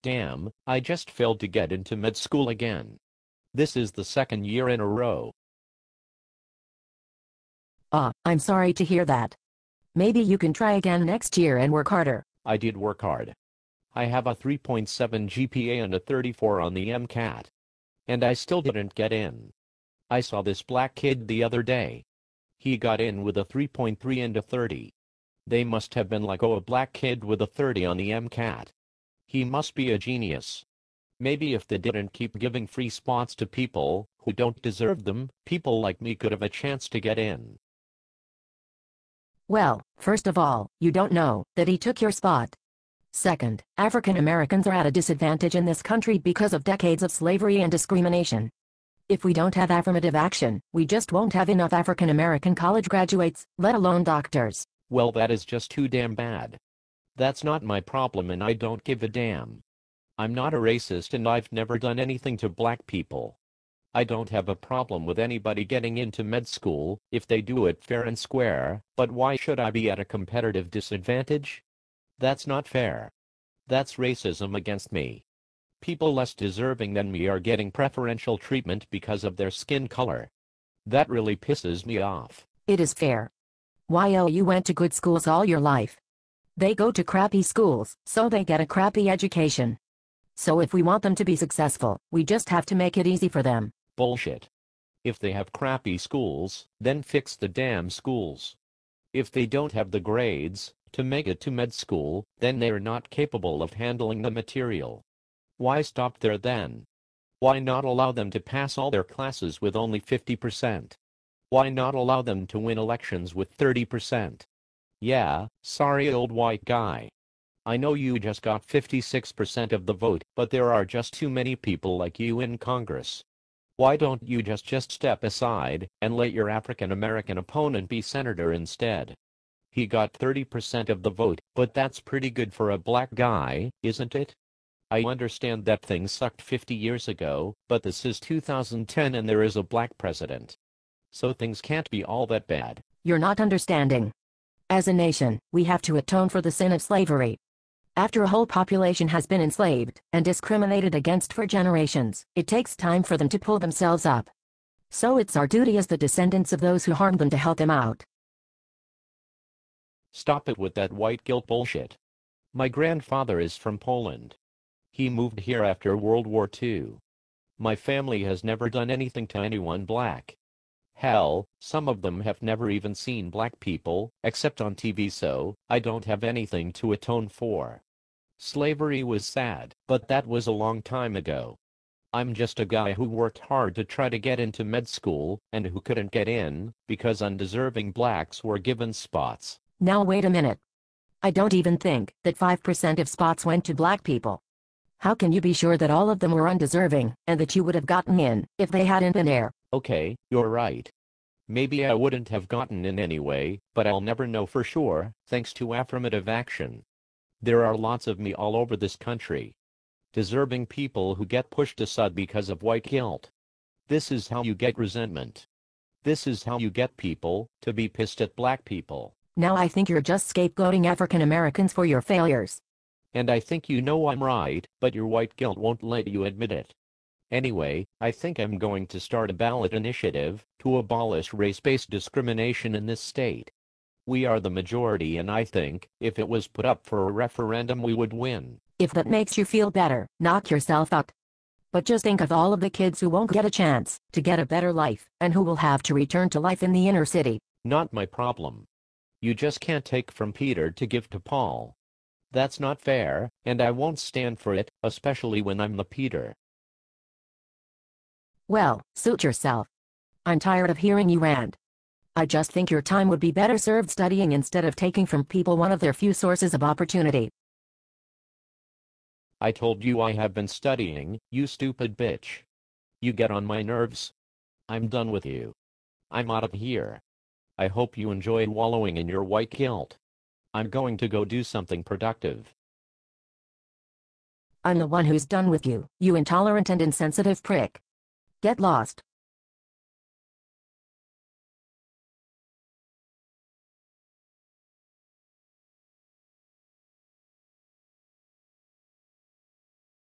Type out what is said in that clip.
Damn, I just failed to get into med school again. This is the second year in a row. I'm sorry to hear that. Maybe you can try again next year and work harder. I did work hard. I have a 3.7 GPA and a 34 on the MCAT. And I still didn't get in. I saw this black kid the other day. He got in with a 3.3 and a 30. They must have been like, oh, a black kid with a 30 on the MCAT. He must be a genius. Maybe if they didn't keep giving free spots to people who don't deserve them, people like me could have a chance to get in. Well, first of all, you don't know that he took your spot. Second, African Americans are at a disadvantage in this country because of decades of slavery and discrimination. If we don't have affirmative action, we just won't have enough African American college graduates, let alone doctors. Well, that is just too damn bad. That's not my problem and I don't give a damn. I'm not a racist and I've never done anything to black people. I don't have a problem with anybody getting into med school if they do it fair and square, but why should I be at a competitive disadvantage? That's not fair. That's racism against me. People less deserving than me are getting preferential treatment because of their skin color. That really pisses me off. It is fair. While you went to good schools all your life. They go to crappy schools, so they get a crappy education. So if we want them to be successful, we just have to make it easy for them. Bullshit. If they have crappy schools, then fix the damn schools. If they don't have the grades to make it to med school, then they're not capable of handling the material. Why stop there then? Why not allow them to pass all their classes with only 50%? Why not allow them to win elections with 30%? Yeah, sorry old white guy. I know you just got 56% of the vote, but there are just too many people like you in Congress. Why don't you just step aside and let your African American opponent be senator instead? He got 30% of the vote, but that's pretty good for a black guy, isn't it? I understand that things sucked 50 years ago, but this is 2010 and there is a black president. So things can't be all that bad. You're not understanding. As a nation, we have to atone for the sin of slavery. After a whole population has been enslaved and discriminated against for generations, it takes time for them to pull themselves up. So it's our duty as the descendants of those who harmed them to help them out. Stop it with that white guilt bullshit. My grandfather is from Poland. He moved here after World War II. My family has never done anything to anyone black. Hell, some of them have never even seen black people, except on TV, so I don't have anything to atone for. Slavery was sad, but that was a long time ago. I'm just a guy who worked hard to try to get into med school, and who couldn't get in, because undeserving blacks were given spots. Now wait a minute. I don't even think that 5% of spots went to black people. How can you be sure that all of them were undeserving, and that you would have gotten in, if they hadn't been there? Okay, you're right. Maybe I wouldn't have gotten in anyway, but I'll never know for sure, thanks to affirmative action. There are lots of me all over this country. Deserving people who get pushed aside because of white guilt. This is how you get resentment. This is how you get people to be pissed at black people. Now I think you're just scapegoating African Americans for your failures. And I think you know I'm right, but your white guilt won't let you admit it. Anyway, I think I'm going to start a ballot initiative to abolish race-based discrimination in this state. We are the majority and I think, if it was put up for a referendum, we would win. If that makes you feel better, knock yourself out. But just think of all of the kids who won't get a chance to get a better life, and who will have to return to life in the inner city. Not my problem. You just can't take from Peter to give to Paul. That's not fair, and I won't stand for it, especially when I'm the Peter. Well, suit yourself. I'm tired of hearing you rant. I just think your time would be better served studying instead of taking from people one of their few sources of opportunity. I told you I have been studying, you stupid bitch. You get on my nerves. I'm done with you. I'm out of here. I hope you enjoyed wallowing in your white guilt. I'm going to go do something productive. I'm the one who's done with you, you intolerant and insensitive prick. Get lost.